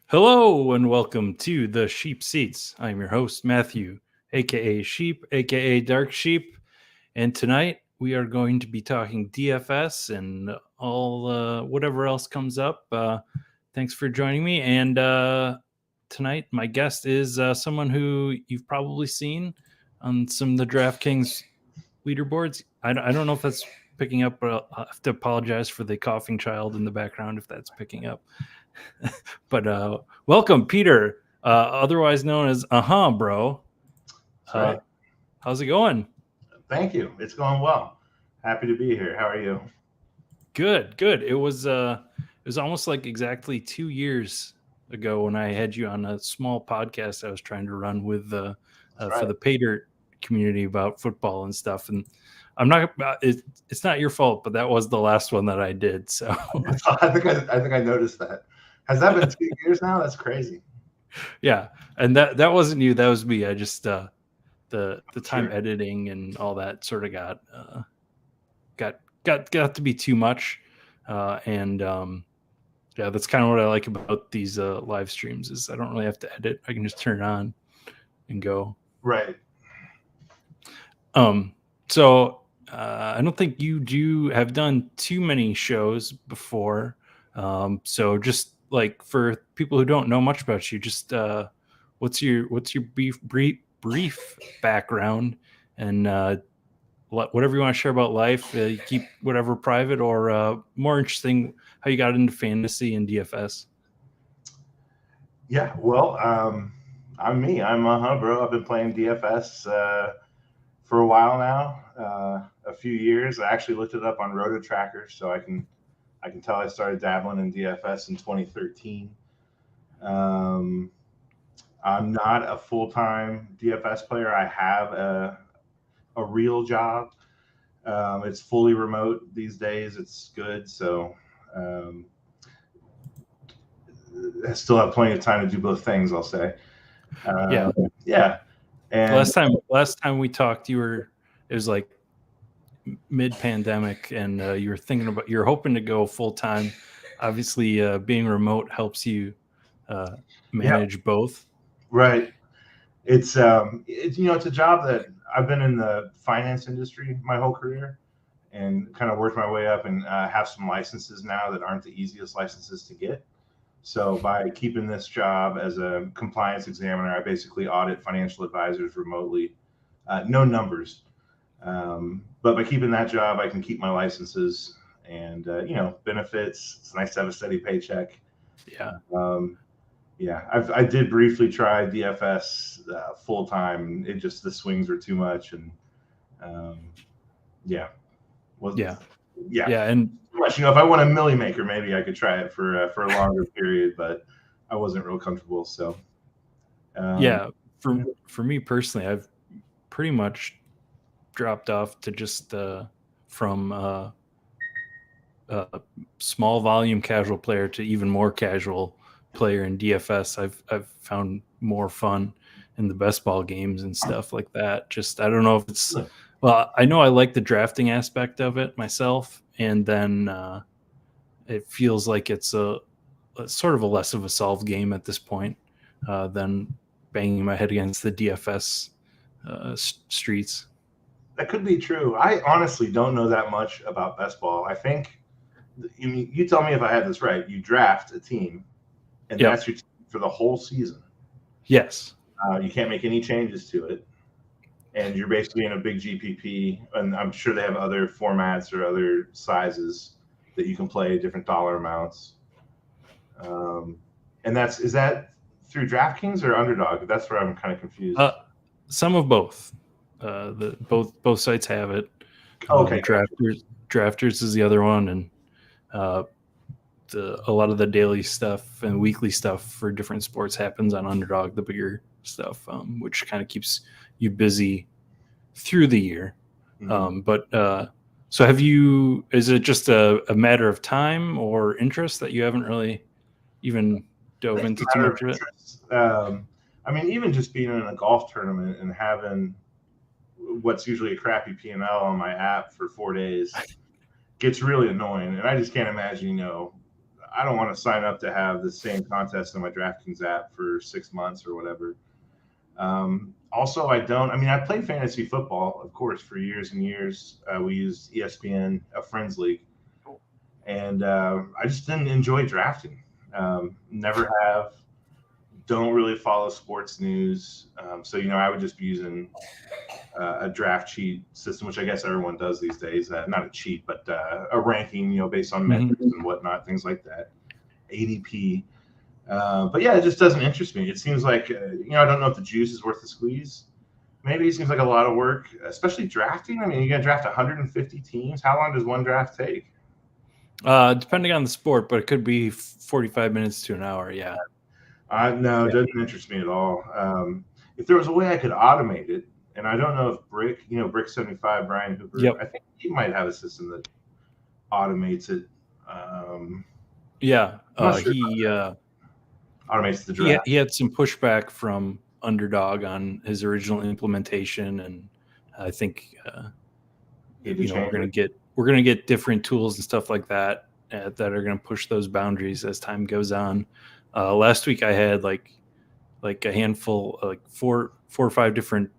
Hello and welcome to the Sheep Seats. I'm your host, Matthew, aka Sheep, aka Dark Sheep. And tonight we are going to be talking DFS and all whatever else comes up. Thanks for joining me. And tonight, my guest is someone who you've probably seen on some of the DraftKings leaderboards. I don't know if that's picking up, but I'll have to apologize for the coughing child in the background if that's picking up. But welcome, Peter, otherwise known as Bro. That's right. How's it going? Thank you. It's going well. Happy to be here. How are you? Good, good. It was almost like exactly 2 years ago when I had you on a small podcast I was trying to run with That's for right. the Pater community about football and stuff. And it's not your fault, but that was the last one that I did. So I think I noticed that. Has that been 2 years now? That's crazy. yeah, and that wasn't you, that was me. I just the time Sure. editing and all that sort of got to be too much, and yeah, that's kind of what I like about these live streams is I don't really have to edit. I can just turn it on and go. Right. Um, so I don't think you do have done too many shows before. So just like for people who don't know much about you, just what's your brief background and whatever you want to share about life. You keep whatever private or more interesting how you got into fantasy and DFS. Yeah. Well, I'm me. I'm bro. I've been playing DFS for a while now, a few years. I actually looked it up on Roto Tracker, so I can tell I started dabbling in DFS in 2013. Um, I'm not a full time DFS player. I have a real job. It's fully remote these days. It's good. So um, I still have plenty of time to do both things, I'll say. Yeah. Yeah. And Last time we talked, it was like mid pandemic, and you're hoping to go full time. Obviously, being remote helps you uh, yeah, manage both. right. It's a job that I've been in the finance industry my whole career and kind of worked my way up and have some licenses now that aren't the easiest licenses to get. So by keeping this job as a compliance examiner, I basically audit financial advisors remotely. No numbers, but by keeping that job, I can keep my licenses and benefits. It's nice to have a steady paycheck. Yeah, Um, yeah, I did briefly try DFS full time. It just the swings were too much, and um, yeah, was yeah, yeah yeah, and too much. If I want a milli maker, maybe I could try it for a longer period, but I wasn't real comfortable. So um, yeah. For me personally, I've pretty much dropped off to just from small volume casual player to even more casual player in DFS. I've found more fun in the best ball games and stuff like that. Just I don't know if it's well, I know I like the drafting aspect of it myself, and then it feels like it's a sort of a less of a solved game at this point than banging my head against the DFS streets. that could be true. I honestly don't know that much about best ball. I think you tell me if I had this right. You draft a team, and Yep. that's your team for the whole season. Yes. You can't make any changes to it, and you're basically in a big GPP. And I'm sure they have other formats or other sizes that you can play, different dollar amounts. Um, and is that through DraftKings or Underdog? That's where I'm kind of confused. Uh, some of both. The both sites have it. Okay, gotcha. Drafters is the other one, and uh, a lot of the daily stuff and weekly stuff for different sports happens on Underdog, the bigger stuff, which kind of keeps you busy through the year. Mm-hmm. But so have you? Is it just a matter of time or interest that you haven't really even I dove think it's into a too matter of much of it? interest. I mean, even just being in a golf tournament and having what's usually a crappy P&L on my app for 4 days gets really annoying. And I just can't imagine, I don't want to sign up to have the same contest in my DraftKings app for 6 months or whatever. Also, I mean, I played fantasy football, of course, for years and years. We used ESPN, a friends league, and I just didn't enjoy drafting. Never have. Don't really follow sports news. So, I would just be using a draft cheat system, which I guess everyone does these days. Not a cheat, but a ranking, based on metrics and whatnot, things like that. ADP. But yeah, it just doesn't interest me. It seems like, I don't know if the juice is worth the squeeze. Maybe it seems like a lot of work, especially drafting. I mean, you're going to draft 150 teams. How long does one draft take? Depending on the sport, but it could be 45 minutes to an hour. Yeah. No, it doesn't interest me at all. If there was a way I could automate it, and I don't know if Brick 75, Brian Hooper, I think he might have a system that automates it. Yeah, sure he automates the draft. He had some pushback from Underdog on his original implementation, and I think we're gonna get different tools and stuff like that that are gonna push those boundaries as time goes on. Last week I had like a handful, like four or five different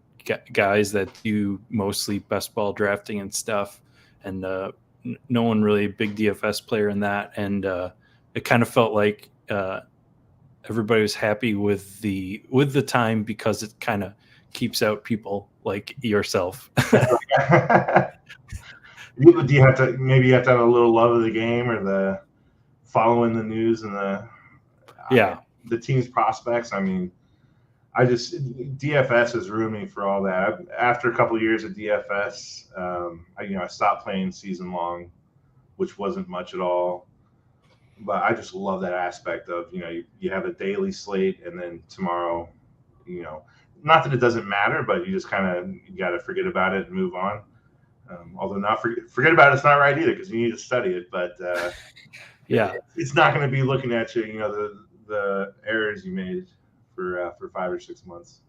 guys that do mostly best ball drafting and stuff, and no one really a big DFS player in that, and it kind of felt like everybody was happy with the time because it kind of keeps out people like yourself. Do you have to have a little love of the game or the following the news and the team's prospects? I mean, DFS has ruined me for all that. After a couple of years of DFS, I stopped playing season long, which wasn't much at all. But I just love that aspect of, you have a daily slate, and then tomorrow, not that it doesn't matter, but you just you got to forget about it and move on. Although not forget about it's not right either, because you need to study it. But it's not going to be looking at you, the errors you made for 5 or 6 months.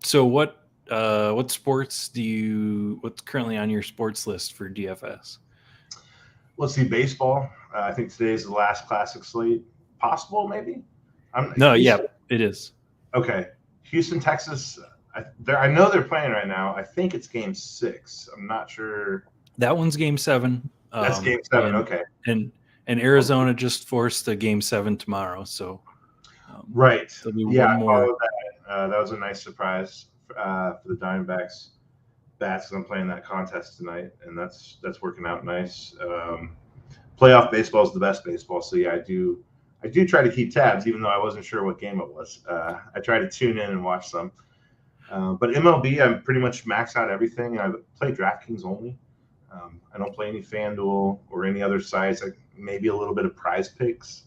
So what sports what's currently on your sports list for DFS? Let's see, baseball. I think today's the last classic slate. Possible, maybe? It is. Okay. Houston, Texas. I know they're playing right now. I think it's game 6. I'm not sure. That one's game 7. That's game 7. Okay. And Arizona just forced a game 7 tomorrow. So right. Yeah, I followed that. That was a nice surprise for the Diamondbacks bats, because I'm playing that contest tonight, and that's working out nice. Playoff baseball is the best baseball, so yeah, I do try to keep tabs, even though I wasn't sure what game it was. I try to tune in and watch some. But MLB, I'm pretty much maxed out everything. I play DraftKings only. I don't play any FanDuel or any other sites. Maybe a little bit of Prize Picks.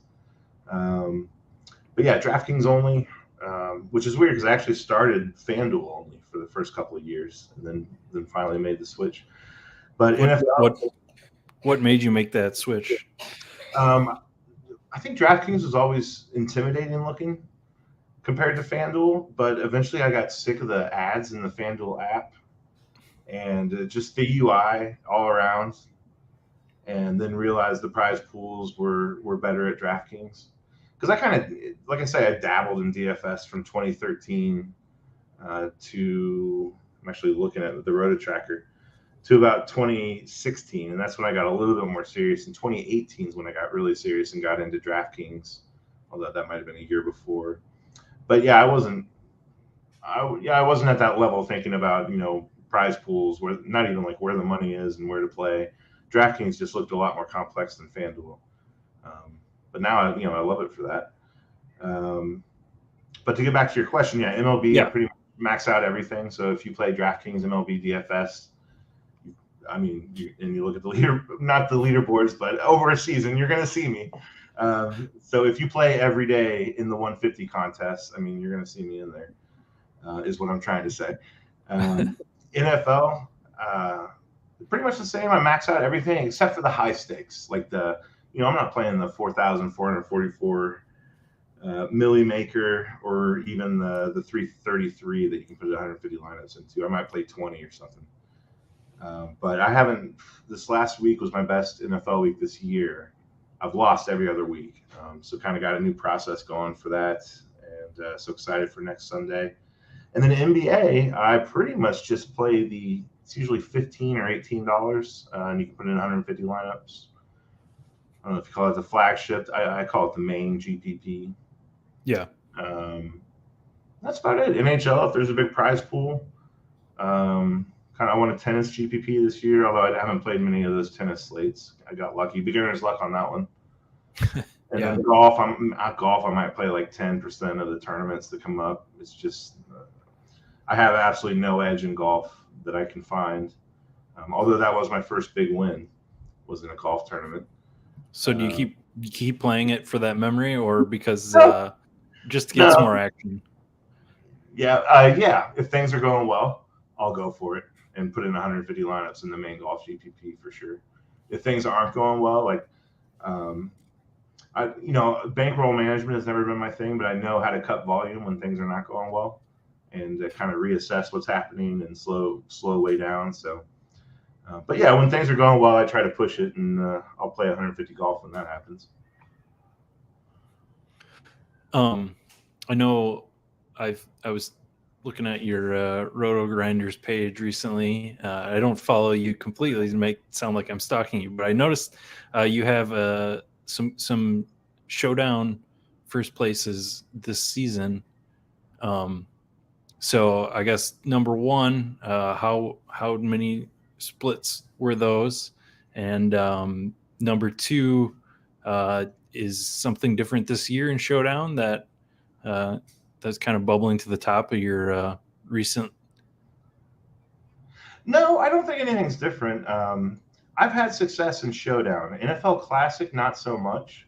But yeah, DraftKings only, which is weird because I actually started FanDuel only for the first couple of years, and then finally made the switch. But what made you make that switch? I think DraftKings was always intimidating looking compared to FanDuel, but eventually I got sick of the ads in the FanDuel app and just the UI all around, and then realized the prize pools were better at DraftKings. Because like I say, I dabbled in DFS from 2013 to, I'm actually looking at the Roto Tracker, to about 2016, and that's when I got a little bit more serious. And 2018 is when I got really serious and got into DraftKings, although that might have been a year before. But yeah, I wasn't at that level thinking about, prize pools, where not even like where the money is and where to play. DraftKings just looked a lot more complex than FanDuel. But now I love it for that. But to get back to your question, MLB, I pretty much max out everything. So if you play DraftKings, MLB, DFS, and you look at not the leaderboards, but over a season, you're going to see me. So if you play every day in the 150 contest, you're going to see me in there, is what I'm trying to say. NFL, pretty much the same. I max out everything except for the high stakes, like I'm not playing the 4,444 milli maker, or even the 333 that you can put 150 lineups into. I might play 20 or something. But I haven't. This last week was my best NFL week this year. I've lost every other week, so kind of got a new process going for that, and so excited for next Sunday. And then NBA, I pretty much just play the. It's usually $15 or $18, and you can put in 150 lineups. I don't know if you call it the flagship. I call it the main GPP. Yeah. That's about it. NHL, if there's a big prize pool. Kind of won a tennis GPP this year, although I haven't played many of those tennis slates. I got lucky, beginner's luck on that one. And Yeah. then golf, I might play like 10% of the tournaments that come up. It's just I have absolutely no edge in golf that I can find. Although that was my first big win, was in a golf tournament. So do you keep playing it for that memory, or because just to get No. some more action? Yeah. If things are going well, I'll go for it and put in 150 lineups in the main golf GPP for sure. If things aren't going well, like bankroll management has never been my thing, but I know how to cut volume when things are not going well, and kind of reassess what's happening and slow way down. So, but yeah, when things are going well, I try to push it, and I'll play 150 golf when that happens. I know I was looking at your Roto Grinders page recently. I don't follow you completely to make it sound like I'm stalking you, but I noticed you have some showdown first places this season. So I guess number one, how many splits were those? And number two, is something different this year in showdown that that's kind of bubbling to the top of your recent? No, I don't think anything's different. I've had success in showdown. NFL Classic, not so much.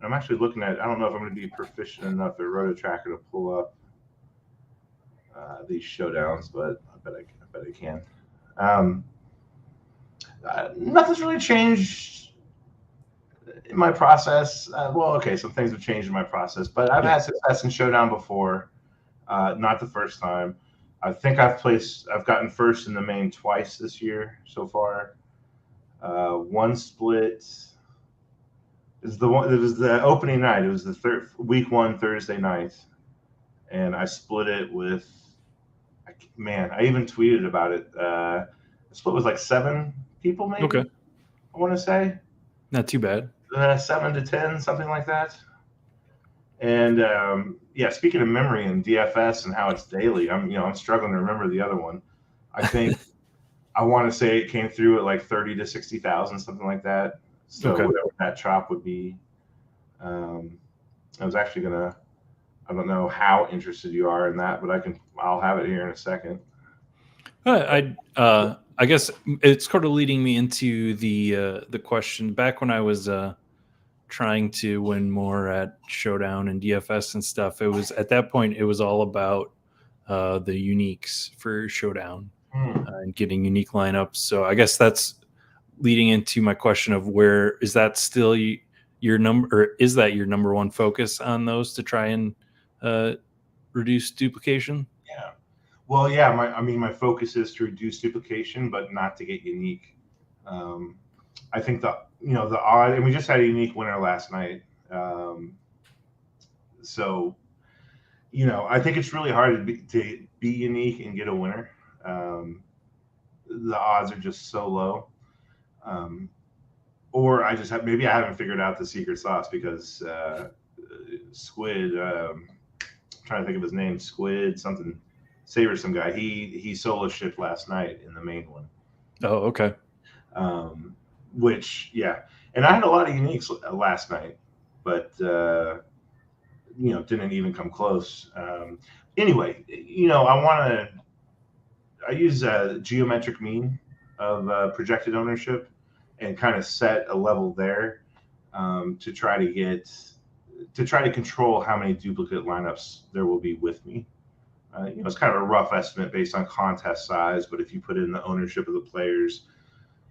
I'm actually looking at. I don't know if I'm going to be proficient enough at Roto Tracker to pull up these showdowns, but I bet I can. Nothing's really changed in my process. Some things have changed in my process, but I've had success in showdown before. Not the first time. I think I've gotten first in the main twice this year so far. One split is the one. It was the opening night. It was the week 1 Thursday night, and I split it with. Man, I even tweeted about it. The split was like 7 people, maybe. Okay. I want to say. Not too bad. 7 to 10, something like that. And speaking of memory and DFS and how it's daily, I'm struggling to remember the other one. I think I want to say it came through at like 30 to 60,000, something like that. So whatever that chop would be. I was actually gonna. I don't know how interested you are in that, but I'll have it here in a second. I guess it's sort of leading me into the question. Back when I was trying to win more at Showdown and DFS and stuff, it was at that point it was all about the uniques for Showdown and getting unique lineups. So I guess that's leading into my question of where is that still your number, or is that your number one focus on those to try and reduce duplication? Yeah. Well, yeah. My focus is to reduce duplication, but not to get unique. I think the odd, and we just had a unique winner last night. So, I think it's really hard to be unique and get a winner. The odds are just so low. Or I haven't figured out the secret sauce because Squid, trying to think of his name, Squid something, Saber, some guy. He solo shipped last night in the main one. Oh, okay. And I had a lot of uniques last night, but didn't even come close. Anyway, I use a geometric mean of projected ownership and kind of set a level there to try to control how many duplicate lineups there will be with me. It's kind of a rough estimate based on contest size, but if you put in the ownership of the players,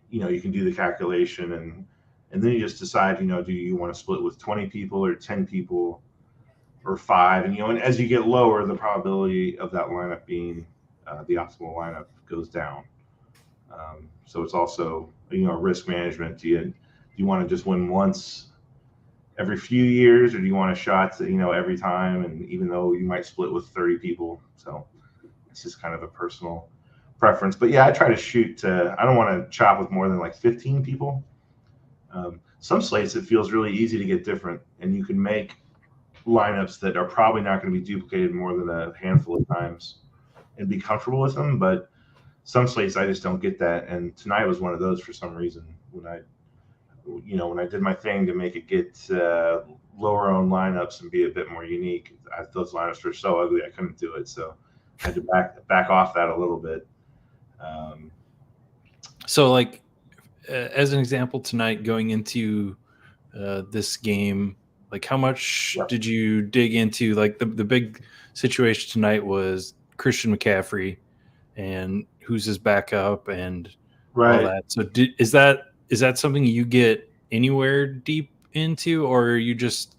you can do the calculation and then you just decide, do you want to split with 20 people or 10 people or 5? And as you get lower, the probability of that lineup being the optimal lineup goes down. So it's also risk management. Do you want to just win once every few years, or do you want a shot every time? And even though you might split with 30 people, so it's just kind of a personal preference. But yeah, I try to shoot. I don't want to chop with more than like 15 people. Some slates it feels really easy to get different, and you can make lineups that are probably not going to be duplicated more than a handful of times and be comfortable with them. But some slates I just don't get that, and tonight was one of those for some reason. When I did my thing to make it get lower owned lineups and be a bit more unique, those lineups were so ugly I couldn't do it. So I had to back off that a little bit. So, like, as an example, tonight going into this game, like, how much did you dig into? Like, the big situation tonight was Christian McCaffrey and who's his backup and all that. So, is that something you get anywhere deep into, or are you just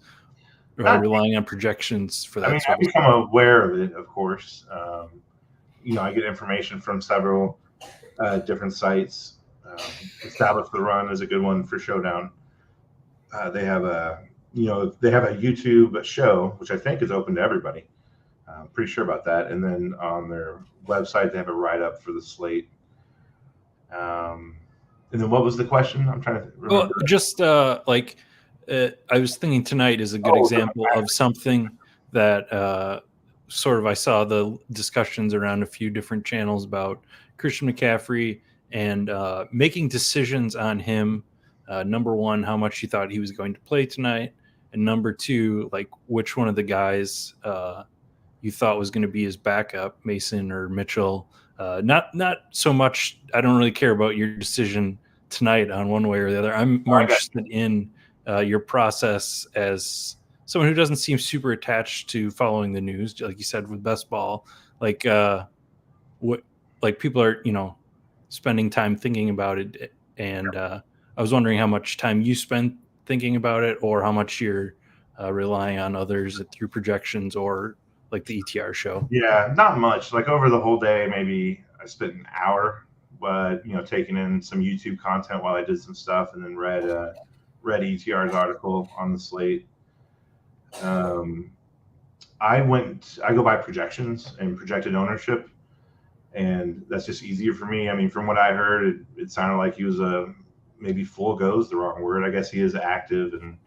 relying on projections for that sort I of become stuff? aware of it, of course. I get information from several different sites. Establish the Run is a good one for Showdown. They have a YouTube show which I think is open to everybody. I'm pretty sure about that. And then on their website they have a write up for the slate. And then what was the question? I'm trying to remember. Well, just like I was thinking tonight is a good example of something that sort of I saw the discussions around a few different channels about Christian McCaffrey and making decisions on him. Number one, how much you thought he was going to play tonight, and number two, like which one of the guys you thought was going to be his backup, Mason or Mitchell. Not so much. I don't really care about your decision tonight on one way or the other. I'm more interested in your process as someone who doesn't seem super attached to following the news, like you said with best ball. Like what, like people are spending time thinking about it, and I was wondering how much time you spend thinking about it, or how much you're relying on others through projections or like the ETR show. Yeah, not much. Like over the whole day, maybe I spent an hour, but taking in some YouTube content while I did some stuff, and then read ETR's article on the slate. I go by projections and projected ownership, and that's just easier for me. I mean, from what I heard, it sounded like he was maybe full goes the wrong word. I guess he is active, and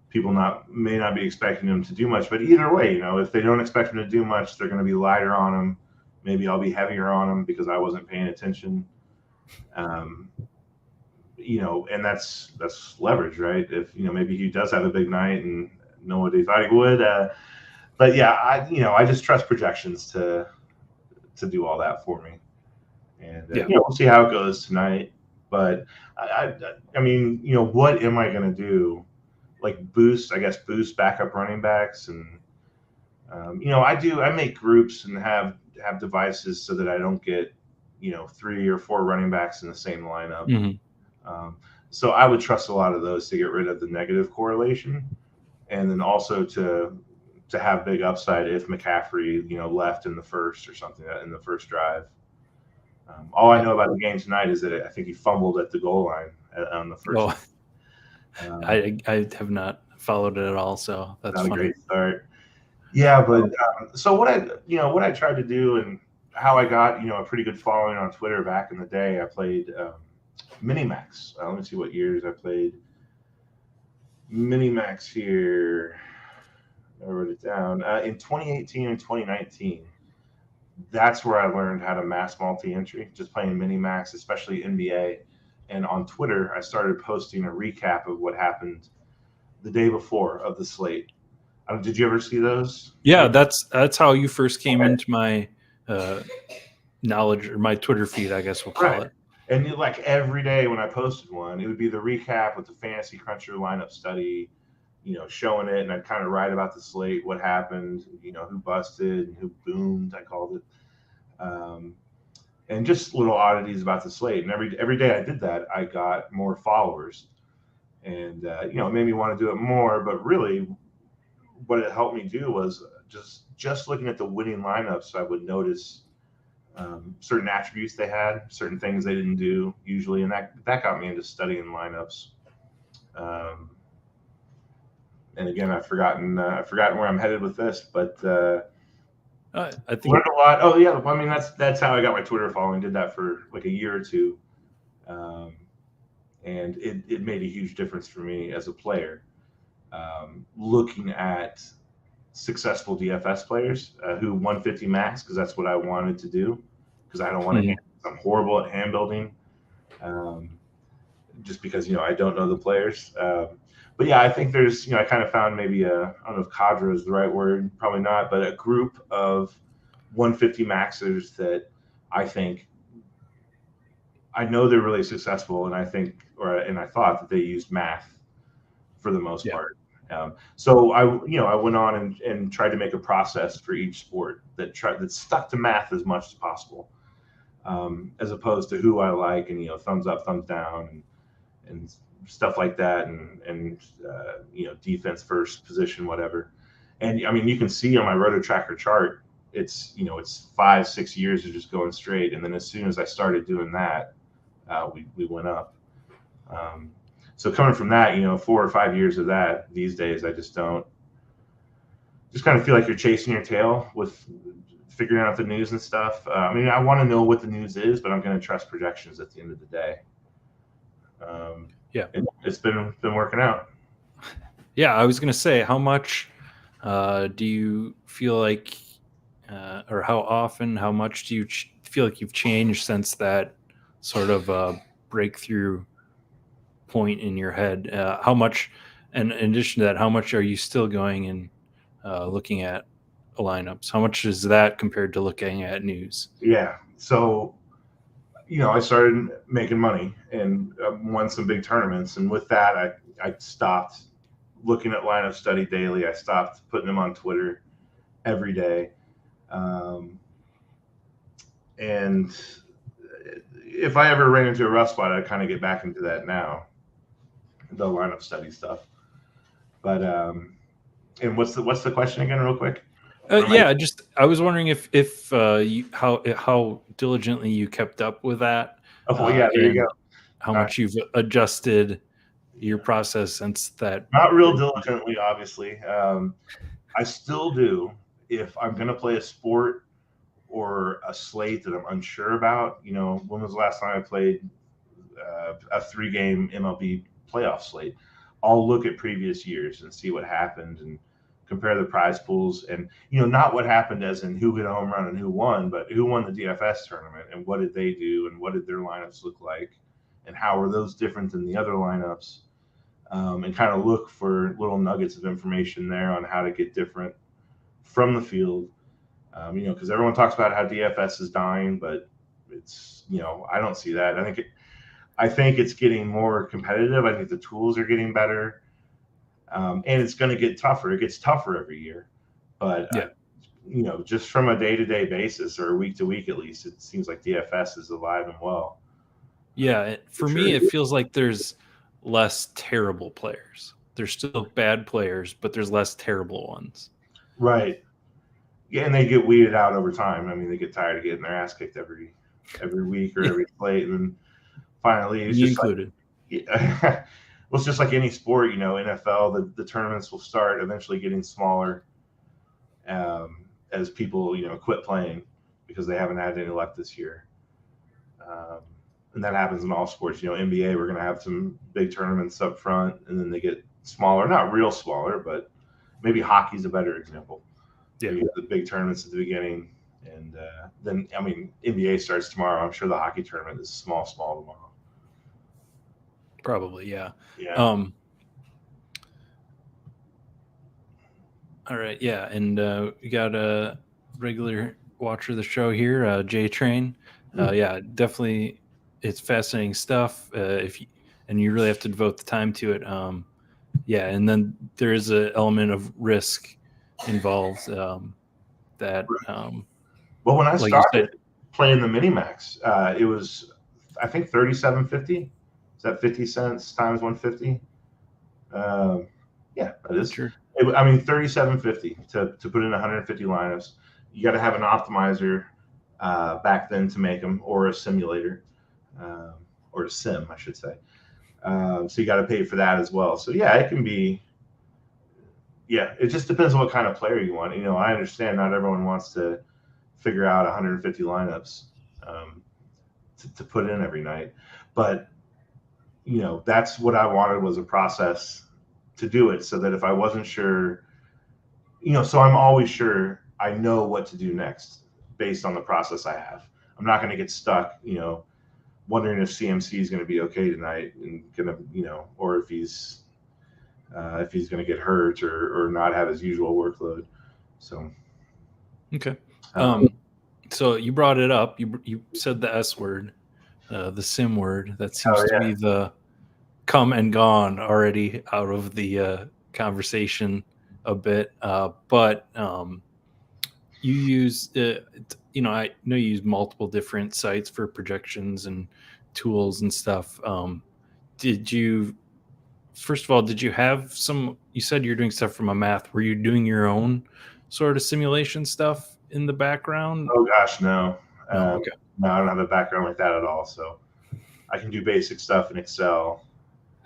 people may not be expecting him to do much. But either way, if they don't expect him to do much, they're going to be lighter on him. Maybe I'll be heavier on him because I wasn't paying attention. And that's leverage, right? If maybe he does have a big night and nobody thought he would. But yeah, I just trust projections to do all that for me. And we'll see how it goes tonight. But I mean, what am I going to do? Like boost backup running backs, and I make groups and have devices so that I don't get 3 or 4 running backs in the same lineup. Mm-hmm. So I would trust a lot of those to get rid of the negative correlation, and then also to have big upside if McCaffrey left in the first or something in the first drive. All I know about the game tonight is that I think he fumbled at the goal line on the first. I have not followed it at all, so that's not funny. A great start. Yeah, but so what I tried to do and how I got a pretty good following on Twitter back in the day. I played Minimax. Let me see what years I played Minimax here. I wrote it down in 2018 and 2019. That's where I learned how to mass multi-entry, just playing Minimax, especially NBA. And on Twitter, I started posting a recap of what happened the day before of the slate. Did you ever see those? Yeah, that's how you first came into my knowledge, or my Twitter feed, I guess we'll call it. And like every day when I posted one, it would be the recap with the Fantasy Cruncher lineup study, showing it, and I'd kind of write about the slate, what happened, who busted and who boomed, I called it. And just little oddities about the slate. And every day I did that, I got more followers. And, it made me want to do it more. But really, what it helped me do was just looking at the winning lineups, I would notice certain attributes they had, certain things they didn't do usually, and that got me into studying lineups. And again, I've forgotten where I'm headed with this, but I think learned a lot. Oh yeah, I mean that's how I got my Twitter following. Did that for like a year or two, and it made a huge difference for me as a player. Looking at successful DFS players who 150 max, because that's what I wanted to do, because I don't want to. I'm horrible at hand building, just because I don't know the players. But yeah, I think there's I kind of found maybe I don't know if cadre is the right word, probably not, but a group of 150 maxers that I think I know they're really successful, and I think and I thought that they used math for the most part. So I went on and tried to make a process for each sport that stuck to math as much as possible, as opposed to who I like and thumbs up, thumbs down, and stuff like that, and defense first, position, whatever. And I mean, you can see on my Roto Tracker chart, it's 5-6 years of just going straight, and then as soon as I started doing that, we went up. So coming from that, 4 or 5 years of that, these days I just don't. Just kind of feel like you're chasing your tail with figuring out the news and stuff. I mean, I want to know what the news is, but I'm going to trust projections at the end of the day. It's been working out. Yeah, I was going to say, how much do you feel like, or how often, how much do you feel like you've changed since that sort of breakthrough point in your head? How much, and in addition to that, how much are you still going and looking at lineups? How much is that compared to looking at news? Yeah. So, I started making money and won some big tournaments. And with that, I stopped looking at lineup study daily. I stopped putting them on Twitter every day. And if I ever ran into a rough spot, I'd kind of get back into that now, the lineup study stuff. But and what's the question again, real quick? I was wondering if you how diligently you kept up with that. Oh yeah, there you go. How much you've adjusted your process since that. Not real diligently, obviously. I still do. If I'm going to play a sport or a slate that I'm unsure about, when was the last time I played a 3-game MLB playoff slate? I'll look at previous years and see what happened and compare the prize pools, and not what happened as in who hit a home run and who won, but who won the DFS tournament and what did they do and what did their lineups look like and how are those different than the other lineups, and kind of look for little nuggets of information there on how to get different from the field. Because everyone talks about how DFS is dying, but it's I don't see that. I think it's getting more competitive. I think the tools are getting better. And it's going to get tougher. It gets tougher every year, but just from a day-to-day basis or week to week, at least, it seems like DFS is alive and well. Yeah, for me, it feels like there's less terrible players. There's still bad players, but there's less terrible ones. Right. Yeah, and they get weeded out over time. I mean, they get tired of getting their ass kicked every week or every plate, and then finally, it's just included. Well, it's just like any sport, NFL, the tournaments will start eventually getting smaller as people, quit playing because they haven't had any luck this year. And that happens in all sports. NBA, we're going to have some big tournaments up front, and then they get smaller. Not real smaller, but maybe hockey's a better example. Yeah. You have the big tournaments at the beginning, and then, I mean, NBA starts tomorrow. I'm sure the hockey tournament is small tomorrow. Probably, yeah. Yeah. All right, yeah, and we got a regular watcher of the show here, J Train. Yeah, definitely, it's fascinating stuff. And you really have to devote the time to it. Yeah, and then there is an element of risk involved. That. Well, when I started playing the Minimax, it was, I think, $37.50. Is that 50 cents times 150? Yeah, that is. Sure. $37.50 to put in 150 lineups. You got to have an optimizer back then to make them, or a simulator, or a sim, I should say. So you got to pay for that as well. So yeah, it can be. Yeah, it just depends on what kind of player you want. I understand not everyone wants to figure out 150 lineups to put in every night, but that's what I wanted, was a process to do it, so that if I wasn't sure, so I'm always sure I know what to do next based on the process I have. I'm not going to get stuck, wondering if CMC is going to be okay tonight and or if he's going to get hurt or not have his usual workload. So, okay. So you brought it up. You said the S word, the sim word. That seems to be the come and gone already out of the conversation a bit. But you use, I know you use multiple different sites for projections and tools and stuff. First of all, did you have you said you're doing stuff from a math. Were you doing your own sort of simulation stuff in the background? Oh gosh, no. No, okay. No, I don't have a background like that at all. So I can do basic stuff in Excel,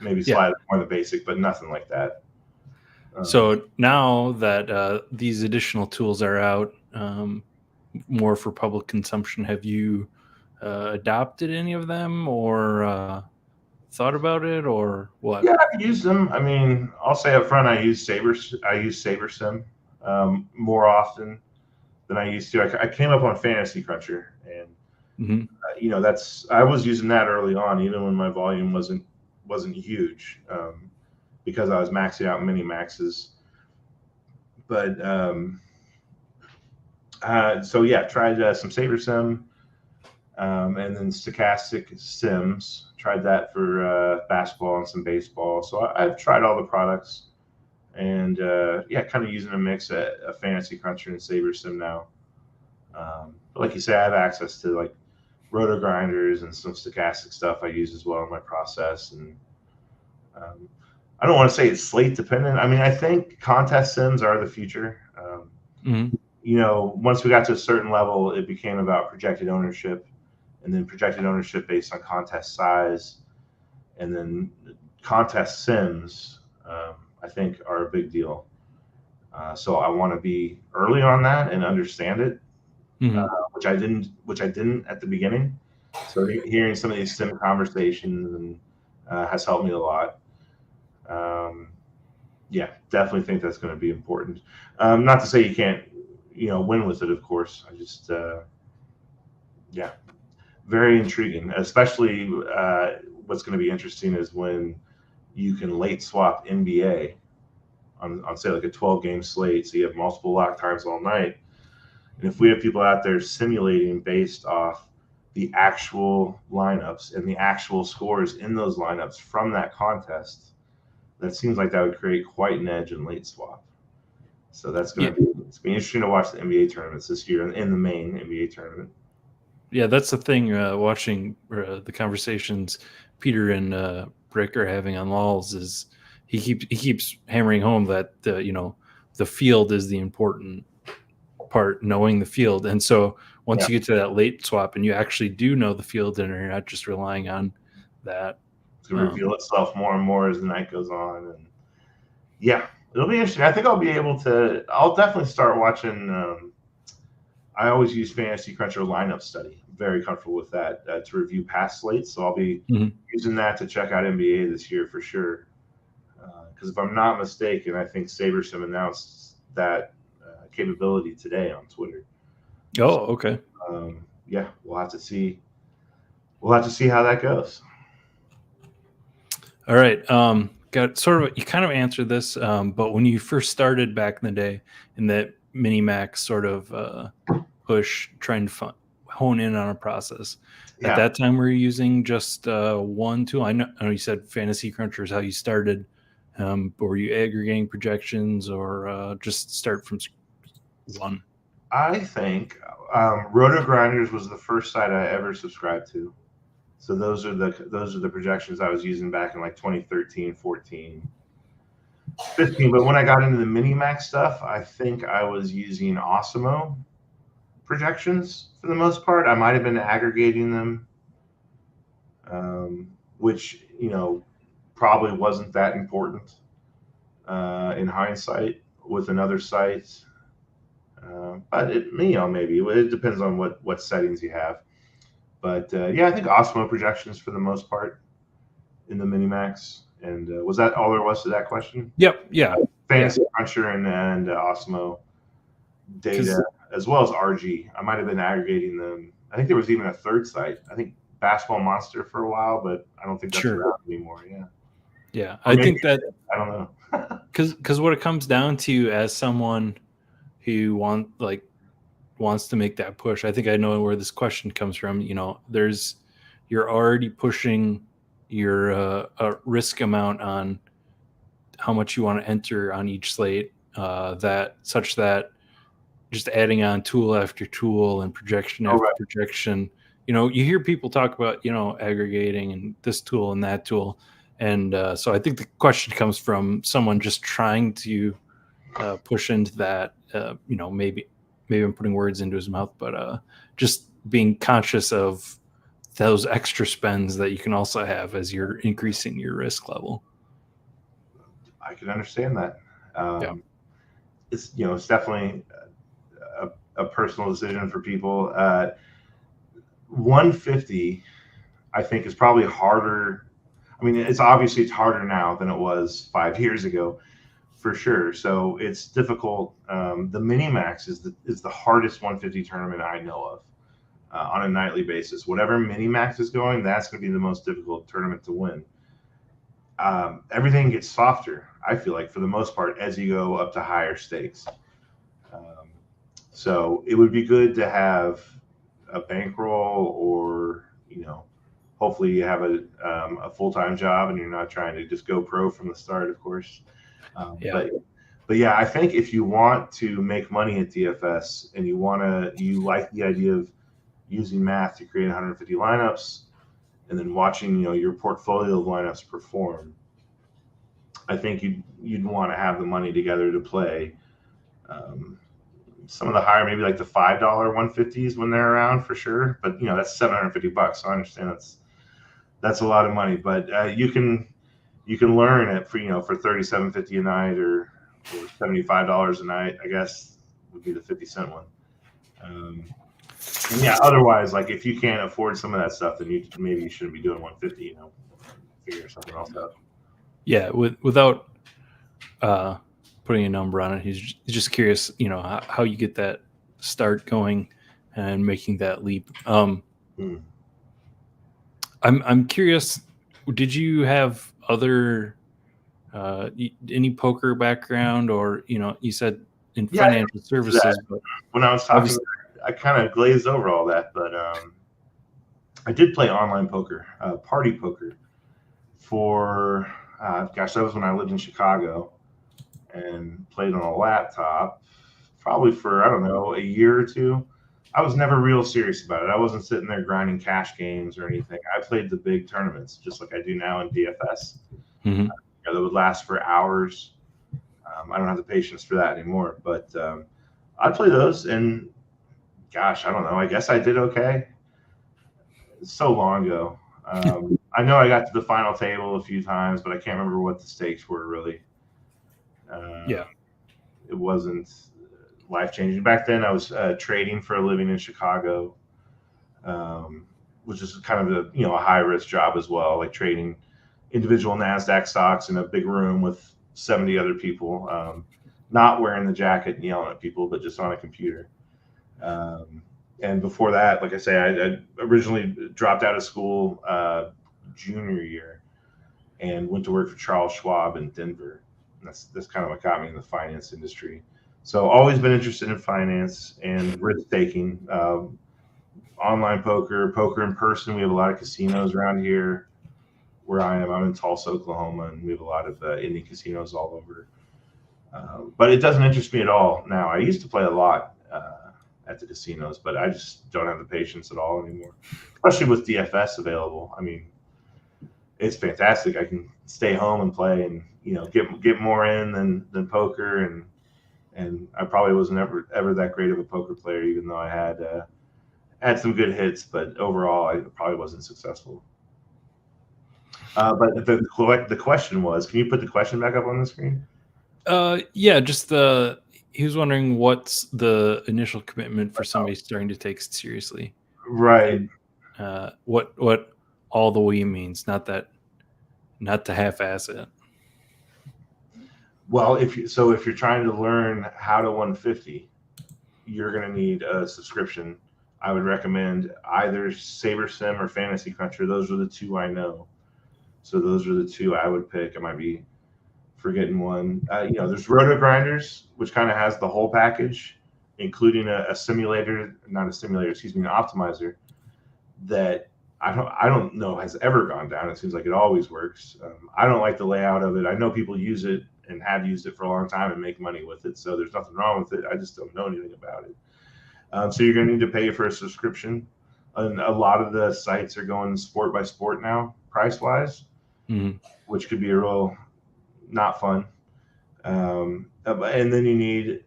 maybe slightly more than basic, but nothing like that. So now that these additional tools are out, more for public consumption, have you adopted any of them or thought about it, or what? Yeah, I've used them. I mean, I'll say up front, I use SaberSim more often than I used to. I came up on Fantasy Cruncher, and I was using that early on, even when my volume wasn't huge, because I was maxing out mini maxes. But so yeah, tried some SaberSim, and then Stochastic Sims. Tried that for basketball and some baseball. So I've tried all the products, and kind of using a mix of Fantasy Cruncher and SaberSim now. But like you say, I have access to like roto grinders and some stochastic stuff I use as well in my process. And I don't want to say it's slate dependent. I mean, I think contest sims are the future. Once we got to a certain level, it became about projected ownership, and then projected ownership based on contest size, and then contest sims, I think, are a big deal. So I want to be early on that and understand it, which I didn't at the beginning. So hearing some of these sim conversations and has helped me a lot. Definitely think that's going to be important. Not to say you can't, win with it, of course. I just, very intriguing. Especially what's going to be interesting is when you can late swap NBA on say like a 12-game slate, so you have multiple lock times all night. And if we have people out there simulating based off the actual lineups and the actual scores in those lineups from that contest, that seems like that would create quite an edge in late swap. So that's going to be interesting to watch the NBA tournaments this year in the main NBA tournament. Yeah, that's the thing. Watching the conversations Peter and Brick are having on Lols is he keeps hammering home that the field is the important part, knowing the field. And so once you get to that late swap and you actually do know the field and you're not just relying on that, it's going to reveal itself more and more as the night goes on. And it'll be interesting. I think I'll definitely start watching. I always use Fantasy Cruncher lineup study. I'm very comfortable with that to review past slates. So I'll be using that to check out NBA this year for sure. Because if I'm not mistaken, I think SaberSim announced that capability today on Twitter. Oh, okay. We'll have to see. We'll have to see how that goes. All right. Got sort of, you kind of answered this, but when you first started back in the day in that mini max sort of push, trying to hone in on a process, at that time were you using just one tool? I know you said Fantasy Cruncher is how you started. Were you aggregating projections or just start from one? I think Roto Grinders was the first site I ever subscribed to. So those are the projections I was using back in like 2013, 14, 15. But when I got into the mini max stuff, I think I was using Osimo projections for the most part. I might have been aggregating them, which probably wasn't that important in hindsight with another site. But maybe it depends on what settings you have. But I think Osmo projections for the most part in the Minimax. And was that all there was to that question? Yep. Yeah. Fantasy Cruncher and Osmo data, as well as RG. I might have been aggregating them. I think there was even a third site. I think Basketball Monster for a while, but I don't think that's around anymore. Yeah. Yeah, I think that I don't know. because what it comes down to as someone who wants to make that push, I think I know where this question comes from. You're already pushing your risk amount on how much you want to enter on each slate, that just adding on tool after tool and projection after projection. You hear people talk about aggregating and this tool and that tool, and so I think the question comes from someone just trying to push into that. Maybe I'm putting words into his mouth, but just being conscious of those extra spends that you can also have as you're increasing your risk level. I can understand that. It's definitely a personal decision for people. 150, I think, is probably harder. I mean, it's harder now than it was 5 years ago, for sure. So it's difficult. The Minimax is the hardest 150 tournament I know of on a nightly basis. Whatever Minimax is going, that's going to be the most difficult tournament to win. Everything gets softer, I feel like, for the most part, as you go up to higher stakes. So it would be good to have a bankroll, or hopefully you have a full-time job and you're not trying to just go pro from the start, of course. But yeah, I think if you want to make money at DFS and you like the idea of using math to create 150 lineups and then watching your portfolio of lineups perform, I think you'd want to have the money together to play some of the higher, maybe like the $5 150s when they're around, for sure. But that's $750. So I understand that's a lot of money. But you can learn it for $37.50 a night or $75 a night, I guess would be the 50-cent one. Otherwise, like, if you can't afford some of that stuff, then maybe you shouldn't be doing 150. Figure something else out. Yeah, without putting a number on it, he's just curious, how you get that start going and making that leap. I'm curious. Did you have other any poker background, or you said in financial services? But when I was talking, I kind of glazed over all that, but I did play online poker, party poker, for that was when I lived in Chicago, and played on a laptop, probably for, I don't know, a year or two. I was never real serious about it. I wasn't sitting there grinding cash games or anything. I played the big tournaments just like I do now in DFS. Mm-hmm. That would last for hours. I don't have the patience for that anymore, but I play those, and gosh, I don't know. I guess I did okay. It's so long ago. I know I got to the final table a few times, but I can't remember what the stakes were really. It wasn't life-changing. Back then, I was trading for a living in Chicago, which is kind of a high-risk job as well, like trading individual NASDAQ stocks in a big room with 70 other people, not wearing the jacket and yelling at people, but just on a computer. And before that, like I say, I originally dropped out of school junior year and went to work for Charles Schwab in Denver. That's kind of what got me in the finance industry. So always been interested in finance and risk taking. Online poker in person. We have a lot of casinos around here where I am. I'm in Tulsa, Oklahoma, and we have a lot of Indian casinos all over. But it doesn't interest me at all now. I used to play a lot at the casinos, but I just don't have the patience at all anymore, especially with DFS available. I mean, it's fantastic. I can stay home and play and get more in than poker, and and I probably wasn't ever that great of a poker player, even though I had some good hits. But overall, I probably wasn't successful. But the question was, can you put the question back up on the screen? Yeah, just he was wondering what's the initial commitment for somebody starting to take it seriously, Right. and what all the way means, not to half-ass it. Well, if you're trying to learn how to 150, you're going to need a subscription. I would recommend either SaberSim or Fantasy Cruncher. Those are the two I know. So those are the two I would pick. I might be forgetting one. There's Roto Grinders, which kind of has the whole package, including a simulator, not a simulator, excuse me, an optimizer that I don't know has ever gone down. It seems like it always works. I don't like the layout of it. I know people use it and have used it for a long time and make money with it, so there's nothing wrong with it. I just don't know anything about it. So you're going to need to pay for a subscription. And a lot of the sites are going sport by sport now, price wise, which could be a real not fun. And then you need,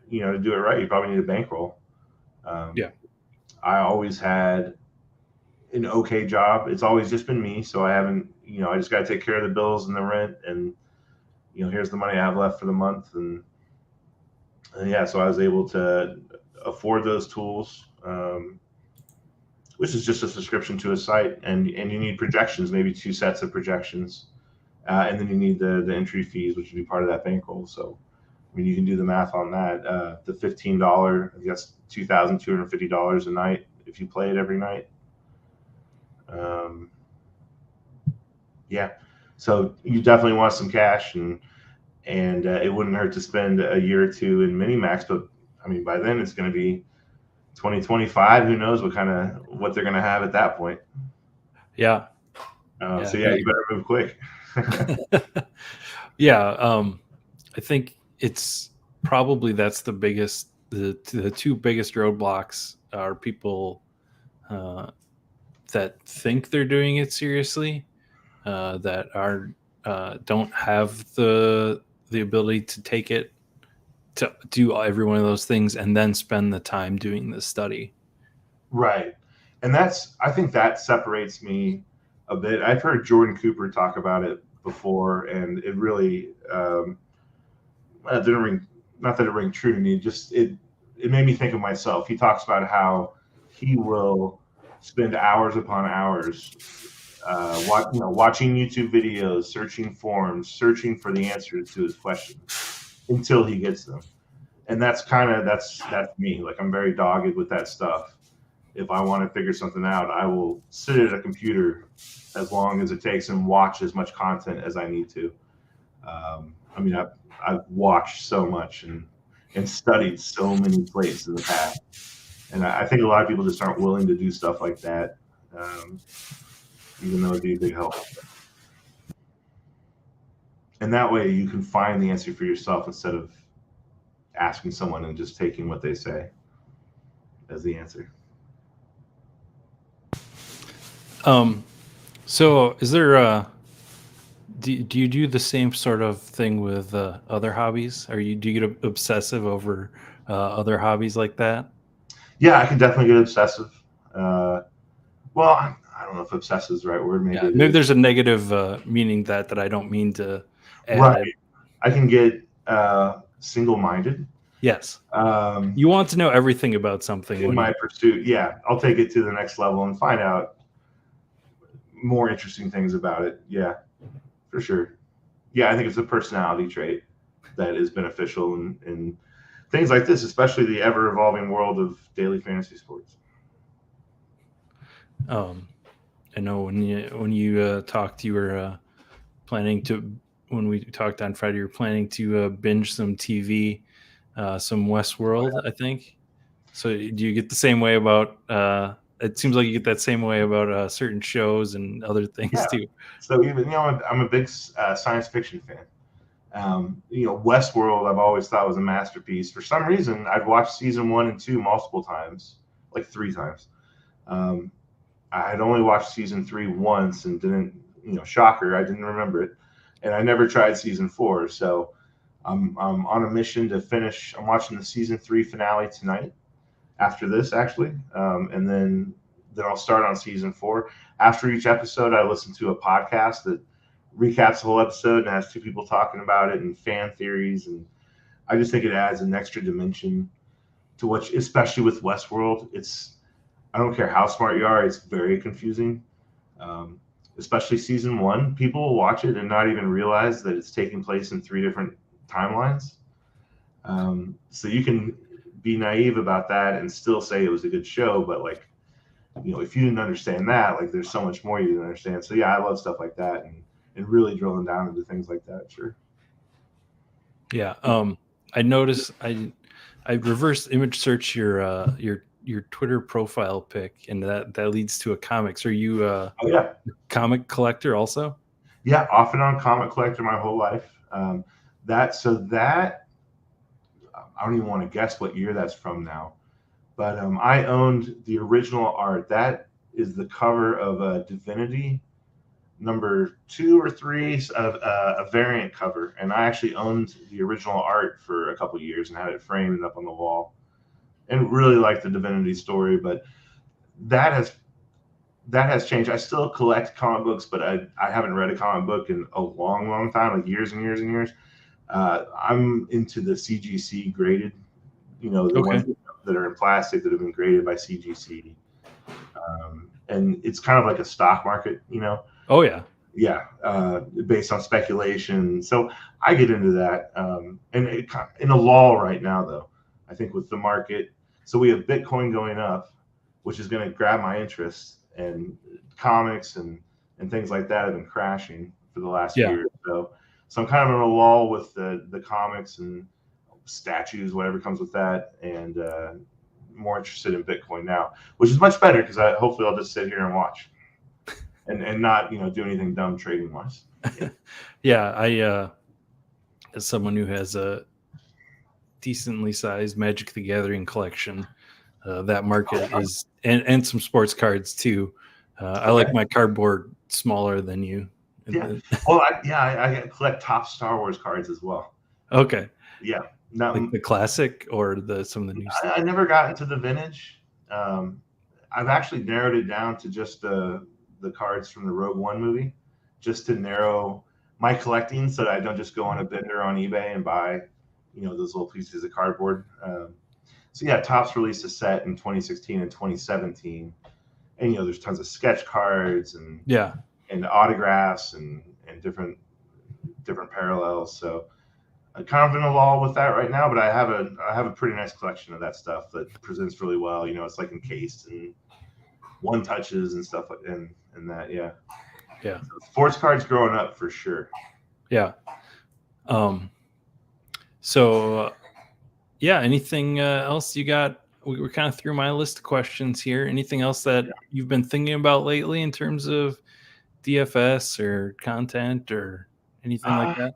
to do it right, you probably need a bankroll. Yeah. I always had an okay job. It's always just been me, so I haven't, I just got to take care of the bills and the rent, and here's the money I have left for the month, and yeah, so I was able to afford those tools, which is just a subscription to a site, and you need projections, maybe 2 sets of projections, and then you need the entry fees, which would be part of that bankroll. So, I mean, you can do the math on that. The $15, I guess $2,250 a night if you play it every night. Yeah, so you definitely want some cash, and it wouldn't hurt to spend a year or two in Minimax. But I mean, by then it's going to be 2025. Who knows what they're going to have at that point? Yeah. So yeah, you better move quick. Yeah, I think it's probably that's the biggest. The two biggest roadblocks are people that think they're doing it seriously, that are don't have the ability to take it, to do every one of those things and then spend the time doing the study. Right. And I think that separates me a bit. I've heard Jordan Cooper talk about it before, and it really didn't ring, not that it rang true to me, just it made me think of myself. He talks about how he will spend hours upon hours watching YouTube videos, searching forums, searching for the answers to his questions until he gets them. And that's me. Like, I'm very dogged with that stuff. If I want to figure something out, I will sit at a computer as long as it takes and watch as much content as I need to. I mean, I've watched so much and studied so many places in the past. And I think a lot of people just aren't willing to do stuff like that, even though it'd be a big help. And that way you can find the answer for yourself instead of asking someone and just taking what they say as the answer. So is there do you do the same sort of thing with other hobbies? Do you get obsessive over other hobbies like that? Yeah, I can definitely get obsessive. Well, I don't know if obsessive is the right word. Maybe there's a negative meaning that I don't mean to add. Right. I can get single-minded. Yes. You want to know everything about something in my pursuit. Yeah, I'll take it to the next level and find out more interesting things about it. Yeah, for sure. Yeah, I think it's a personality trait that is beneficial in things like this, especially the ever-evolving world of daily fantasy sports. I know when you talked, you were planning to. When we talked on Friday, you were planning to binge some TV, some Westworld, I think. So do you get the same way about? It seems like you get that same way about certain shows and other things too. So even I'm a big science fiction fan. Westworld I've always thought was a masterpiece. For some reason, I've watched season 1 and 2 multiple times, like 3 times. I had only watched season 3 once and didn't, shocker, I didn't remember it, and I never tried season 4. So I'm on a mission to finish. I'm watching the season 3 finale tonight. After this, actually, and then I'll start on season 4. After each episode, I listen to a podcast that recaps the whole episode and has 2 people talking about it and fan theories, and I just think it adds an extra dimension to what, especially with Westworld. I don't care how smart you are, it's very confusing. Especially season 1, people will watch it and not even realize that it's taking place in 3 different timelines. So you can be naive about that and still say it was a good show, but like, if you didn't understand that, like, there's so much more you didn't understand. So yeah, I love stuff like that, and really drilling down into things like that. Sure. Yeah. I noticed I reverse image search your Twitter profile pic, and that leads to a comics. Are you Oh yeah, comic collector also? yeah, off and on comic collector my whole life. That I don't even want to guess what year that's from now, but I owned the original art. That is the cover of Divinity number 2 or 3, a variant cover, and I actually owned the original art for a couple of years and had it framed up on the wall, and really liked the Divinity story. But that has changed. I still collect comic books, but I haven't read a comic book in a long time, like years and years and years. I'm into the CGC graded, the ones that are in plastic that have been graded by CGC. And it's kind of like a stock market, Oh yeah. Yeah, based on speculation. So I get into that. And in a lull right now, though, I think with the market. So we have Bitcoin going up, which is going to grab my interest, and comics and things like that have been crashing for the last year or so. So I'm kind of in a lull with the comics and statues, whatever comes with that, and more interested in Bitcoin now, which is much better because hopefully I'll just sit here and watch and not do anything dumb trading wise. Yeah, I as someone who has a decently sized Magic the Gathering collection, that market is and some sports cards too. I like my cardboard smaller than you. Yeah. Well, I collect top Star Wars cards as well. Okay. Yeah. Like the classic or some of the new stuff? I never got into the vintage. I've actually narrowed it down to just the cards from the Rogue One movie, just to narrow my collecting so that I don't just go on a bender on eBay and buy, those little pieces of cardboard. So yeah, Topps released a set in 2016 and 2017, and there's tons of sketch cards and autographs and different parallels. So I'm kind of in a lull with that right now, but I have a pretty nice collection of that stuff that presents really well. It's like encased and one touches and stuff, and that. Yeah. So sports cards growing up for sure. Yeah. So yeah, anything else you got? We're kind of through my list of questions here. Anything else that you've been thinking about lately in terms of DFS or content or anything like that?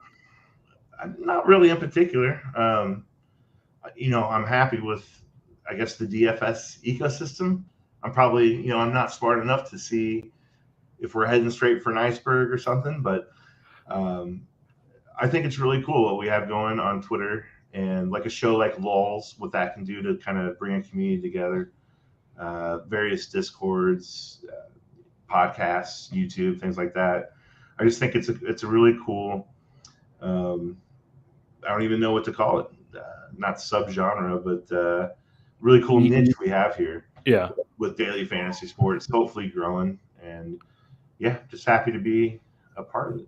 Not really in particular. I'm happy with, I guess, the DFS ecosystem. I'm probably, I'm not smart enough to see if we're heading straight for an iceberg or something, but I think it's really cool what we have going on Twitter, and like a show like LOLs, what that can do to kind of bring a community together, various Discords, podcasts, YouTube, things like that. I just think it's a really cool, I don't even know what to call it, not subgenre, but really cool niche we have here. Yeah. With daily fantasy sports, hopefully growing, and yeah, just happy to be a part of it.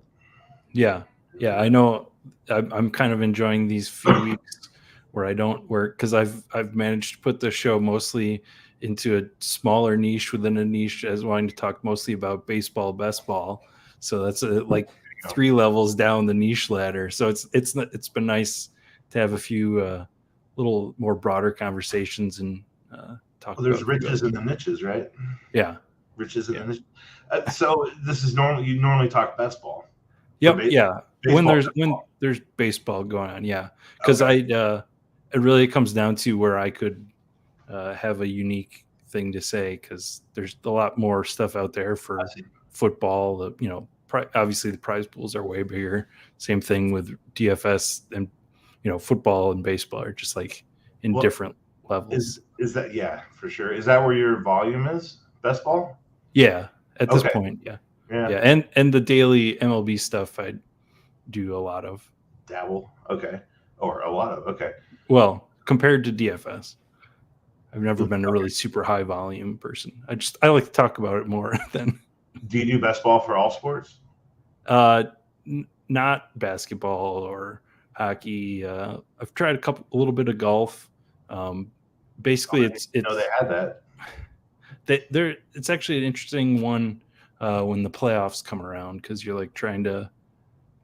Yeah. I know I'm kind of enjoying these few weeks where I don't work, because I've managed to put the show mostly into a smaller niche within a niche, as wanting to talk mostly about baseball, best ball. So that's like 3 levels down the niche ladder. So it's been nice to have a few little more broader conversations and talk. Well, there's riches in the niches, right? Yeah, riches in the niches. So this is you normally talk best ball. Yep. Yeah. When there's baseball going on. Yeah. Because it really comes down to where I could have a unique thing to say, because there's a lot more stuff out there for football. Obviously the prize pools are way bigger. Same thing with DFS, and football and baseball are just like in Well, different levels. is that, yeah, for sure. Is that where your volume is? Best ball? Yeah, at this Okay. point, yeah. Yeah. Yeah, and the daily MLB stuff I do a lot of. Dabble. Okay. Or a lot of. Okay. Well, compared to DFS, I've never been a really super high volume person. I like to talk about it more than Do you do best ball for all sports? uh, not basketball or hockey. I've tried a little bit of golf. Basically, No, they had that. it's actually an interesting one when the playoffs come around because you're like trying to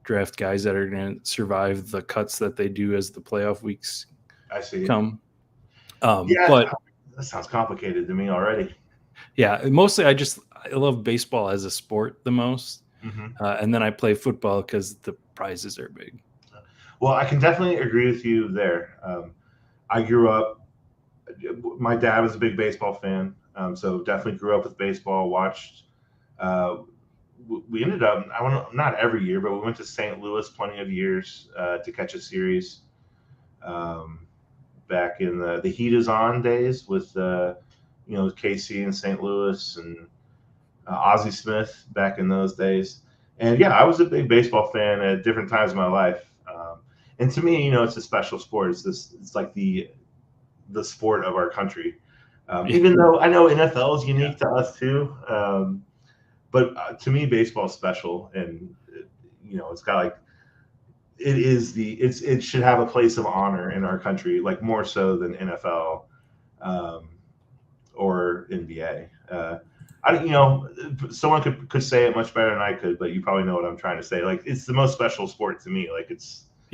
draft guys that are going to survive the cuts that they do as the playoff weeks I see. come. Yeah, But that sounds complicated to me already. yeah, mostly I love baseball as a sport the most, and then I play football because the prizes are big. Well, I can definitely agree with you there. I grew up. My dad was a big baseball fan, so definitely grew up with baseball. Watched. Uh, we ended up. I want not every year, but we went to St. Louis plenty of years to catch a series. Um, Back in the Heat is on days with KC and St. Louis and Ozzie Smith back in those days. And yeah, I was a big baseball fan at different times of my life. And to me, it's a special sport. It's like the sport of our country. Even though I know NFL is unique to us too, but to me, baseball is special, and it's got like it should have a place of honor in our country, like more so than NFL or NBA. Someone could say it much better than I could, but you probably know what I'm trying to say. Like, it's the most special sport to me. Like,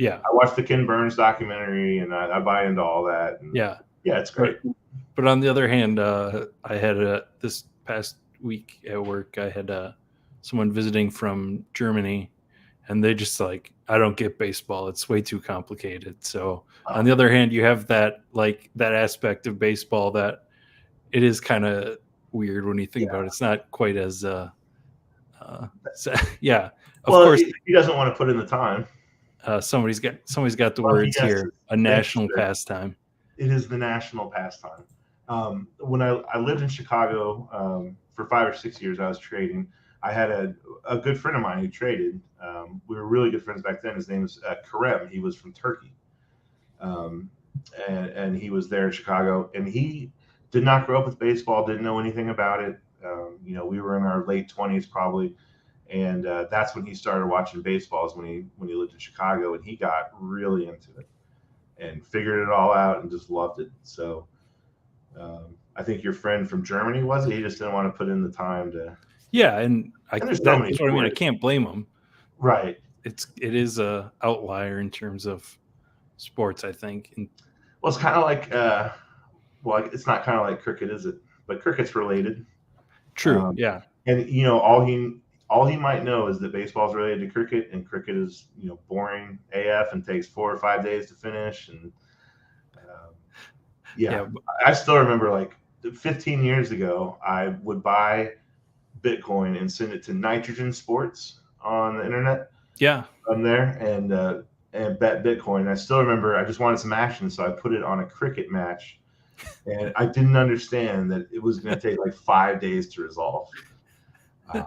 I watched the Ken Burns documentary, and I buy into all that. And yeah, it's great. But on the other hand, I had this past week at work, I had someone visiting from Germany, and they just like, I don't get baseball. It's way too complicated. So on the other hand, you have that aspect of baseball that it is kind of weird when you think about it. It's not quite as yeah. Of course, he doesn't want to put in the time. Somebody's got the words here. A national pastime. It is the national pastime. When I lived in Chicago for 5 or 6 years, I was trading. I had a good friend of mine who traded. We were really good friends back then. His name was Karem. He was from Turkey, and he was there in Chicago. And he did not grow up with baseball. Didn't know anything about it. We were in our late 20s probably, and that's when he started watching baseball. Is when he lived in Chicago, and he got really into it and figured it all out and just loved it. So I think your friend from Germany, was it? He just didn't want to put in the time to. Yeah, and there's so many. I mean, I can't blame him. Right. It is a outlier in terms of sports, I think. Well, it's kind of like it's not kind of like cricket, is it? But cricket's related. True. Yeah. And all he might know is that baseball is related to cricket, and cricket is boring AF and takes 4 or 5 days to finish. And I still remember, like, 15 years ago, I would buy Bitcoin and send it to Nitrogen Sports on the internet. Yeah. On there and bet Bitcoin. I still remember I just wanted some action, so I put it on a cricket match, and I didn't understand that it was going to take like 5 days to resolve. I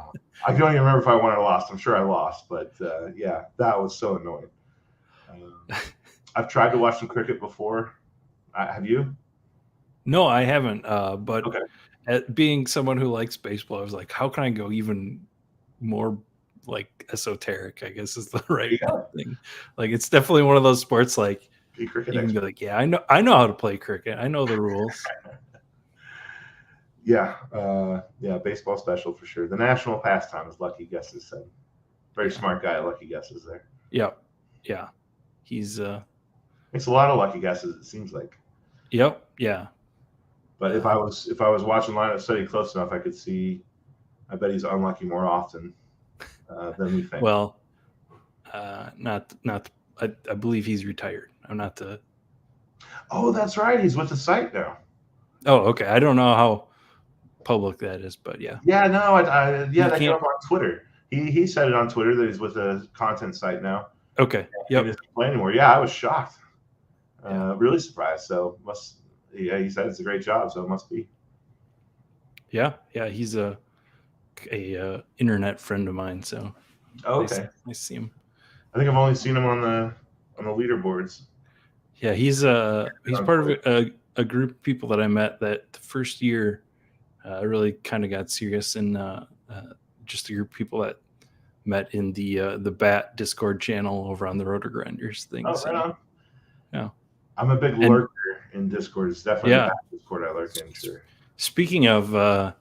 don't even remember if I won or lost. I'm sure I lost, but that was so annoying. I've tried to watch some cricket before. Have you? No, I haven't. But being someone who likes baseball, I was like, how can I go even more like esoteric, I guess is the right thing. Like, it's definitely one of those sports like you can be like, I know how to play cricket. I know the rules. Baseball special for sure. The national pastime, as Lucky Guesses said. Very smart guy, Lucky Guesses there. Yeah. He's makes a lot of lucky guesses, it seems like. Yep. Yeah. But if I was watching lineup study close enough, I could see. I bet he's unlucky more often than we think. Well, not. I believe he's retired. I'm not the. Oh, that's right. He's with the site now. Oh, okay. I don't know how public that is, but yeah. Yeah, no, that came up on Twitter. He said it on Twitter that he's with a content site now. Okay. Yep. He doesn't play anymore. Yeah, I was shocked. really surprised. So he said it's a great job, so it must be. Yeah, he's a internet friend of mine, so Okay. nice to see him. I think I've only seen him on the leaderboards. Yeah, he's part of a group of people that I met that the first year really kind of got serious, and just a group of people that met in the BAT Discord channel over on the Rotor Grinders thing. Oh, right on. Yeah, I'm a big lurker in Discord. It's definitely the BAT Discord I lurk in. Sure. Speaking of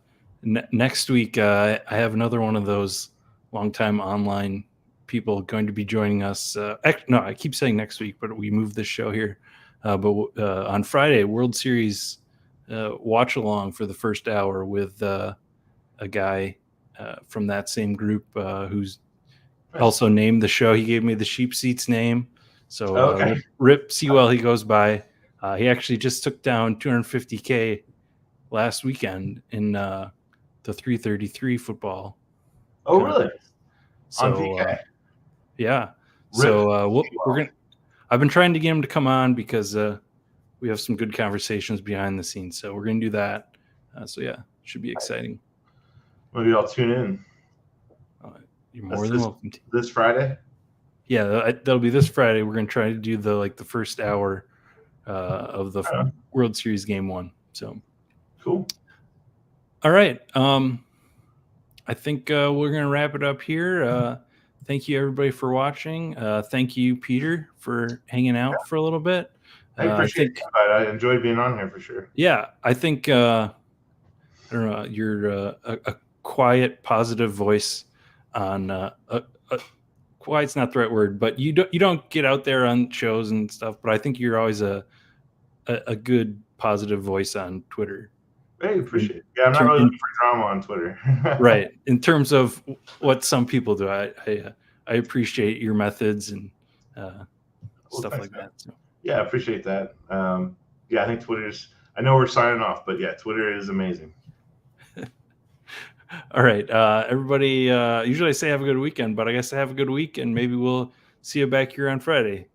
next week, I have another one of those longtime online people going to be joining us. No, I keep saying next week, but we moved this show here. But on Friday, World Series watch along for the first hour with a guy from that same group who's also named the show. He gave me the Sheep Seats name. So Rip Sewell, he goes by. He actually just took down 250K last weekend in the 333 football. Oh, really? So, on VK? Yeah. So we're gonna. I've been trying to get him to come on because we have some good conversations behind the scenes. So we're gonna do that. So yeah, should be exciting. Maybe I'll tune in. You're more than welcome to. This Friday? Yeah, that'll be this Friday. We're gonna try to do the first hour of the World Series Game 1. So cool. All right. I think we're going to wrap it up here. Thank you, everybody, for watching. Thank you, Peter, for hanging out for a little bit. I appreciate it. I enjoyed being on here for sure. Yeah, I think, I don't know, you're a quiet, positive voice on quiet's not the right word, but you don't get out there on shows and stuff, but I think you're always a good, positive voice on Twitter. Hey, appreciate it. Yeah, I'm not really looking for drama on Twitter. Right. In terms of what some people do, I appreciate your methods and stuff like that. So. Yeah, I appreciate that. Yeah, I think I know we're signing off, but yeah, Twitter is amazing. All right. Everybody, usually I say have a good weekend, but I guess I have a good week, and maybe we'll see you back here on Friday.